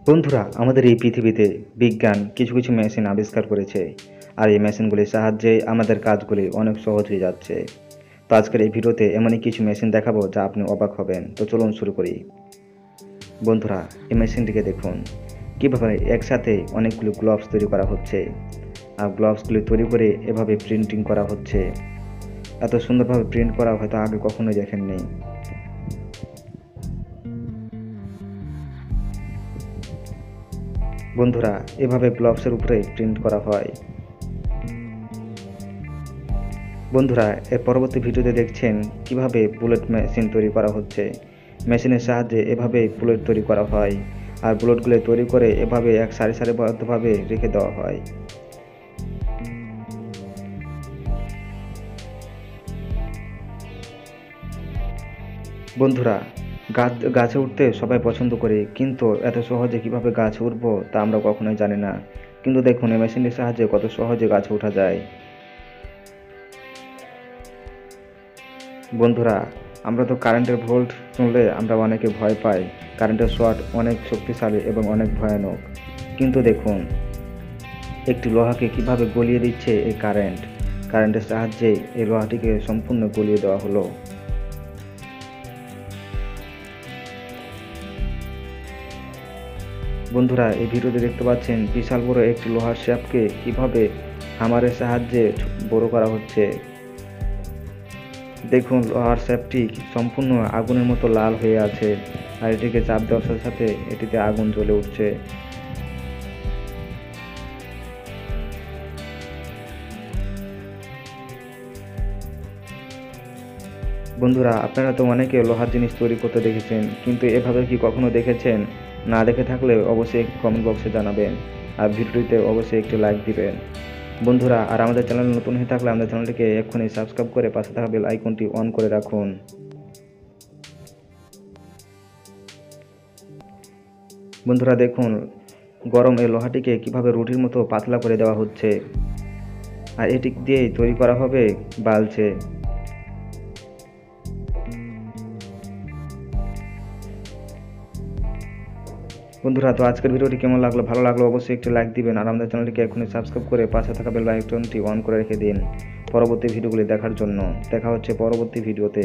বন্ধুরা, আমাদের এই পৃথিবীতে বিজ্ঞান কিছু কিছু মেশিন আবিষ্কার করেছে। আর এই মেশিনগুলির সাহায্যে আমাদের কাজগুলি অনেক সহজ হয়ে যাচ্ছে। তো আজকের এই ভিডিওতে এমনই কিছু মেশিন দেখাবো যা আপনি অবাক হবেন। তো চলুন শুরু করি। বন্ধুরা, এই মেশিনটিকে দেখুন কীভাবে একসাথে অনেকগুলো গ্লোভস তৈরি করা হচ্ছে। আর গ্লোভসগুলি তৈরি করে এভাবে প্রিন্টিং করা হচ্ছে। এত সুন্দরভাবে প্রিন্ট করা হয়তো আগে কখনোই দেখেননি। বন্ধুরা, এভাবে গ্লোভসের উপরে প্রিন্ট করা হয়। বন্ধুরা, এর পরবর্তী ভিডিওতে দেখছেন কিভাবে বুলেট মেশিন তৈরি করা হচ্ছে। মেশিনের সাহায্যে এভাবে বুলেট তৈরি করা হয়। আর বুলেটগুলো তৈরি করে এভাবে এক সারিবদ্ধভাবে রেখে দেওয়া হয়। বন্ধুরা, গাছে উঠতে সবাই পছন্দ করে, কিন্তু এত সহজে কিভাবে গাছে উঠবো তা আমরা কখনোই জানি না। কিন্তু দেখুন, এই মেশিনটির সাহায্যে কত সহজে গাছে ওঠা যায়। বন্ধুরা, আমরা তো কারেন্টের ভোল্ট শুনলে আমরা অনেকে ভয় পাই। কারেন্টের শর্ট অনেক শক্তিশালী এবং অনেক ভয়ানক। কিন্তু দেখুন, একটি লোহাকে কিভাবে গলিয়ে দিচ্ছে এই কারেন্টের সাহায্যে এই লোহাটিকে সম্পূর্ণ গলিয়ে দেওয়া হলো। বন্ধুরা, এই ভিডিওতে দেখতে পাচ্ছেন বিশাল বড় একটি লোহার শ্যাফটকে কিভাবে হামারের সাহায্যে বড় করা হচ্ছে। দেখুন, লোহার শ্যাফটটি সম্পূর্ণ আগুনের মতো লাল হয়ে আছে। আর এটিকে চাপ দেওয়ার সাথে সাথে এটিতে আগুন জ্বলে উঠছে। বন্ধুরা, আপনারা তো অনেকে লোহার জিনিস তৈরি করতে দেখেছেন, কিন্তু এভাবে কি কখনো দেখেছেন? না দেখে থাকলে অবশ্যই কমেন্ট বক্সে জানাবেন। আর ভিডিওটিতে অবশ্যই একটি লাইক দিবেন। বন্ধুরা, আর আমাদের চ্যানেল নতুন হয়ে থাকলে আমাদের চ্যানেলটিকে এক্ষুনি সাবস্ক্রাইব করে পাশে থাকা বেল আইকনটি অন করে রাখুন। বন্ধুরা দেখুন, গরম এই লোহাটিকে কিভাবে রুটির মতো পাতলা করে দেওয়া হচ্ছে। আর এটি দিয়েই তৈরি করা হবে বালছে। বন্ধুরা, তো আজকের ভিডিওটি কেমন লাগলো? ভালো লাগলো অবশ্যই একটি লাইক দিবেন। আর আমাদের চ্যানেলটিকে এখনই সাবস্ক্রাইব করে পাশে থাকা বেল আইকনটি অন করে রেখে দিন পরবর্তী ভিডিওগুলি দেখার জন্য। দেখা হচ্ছে পরবর্তী ভিডিওতে।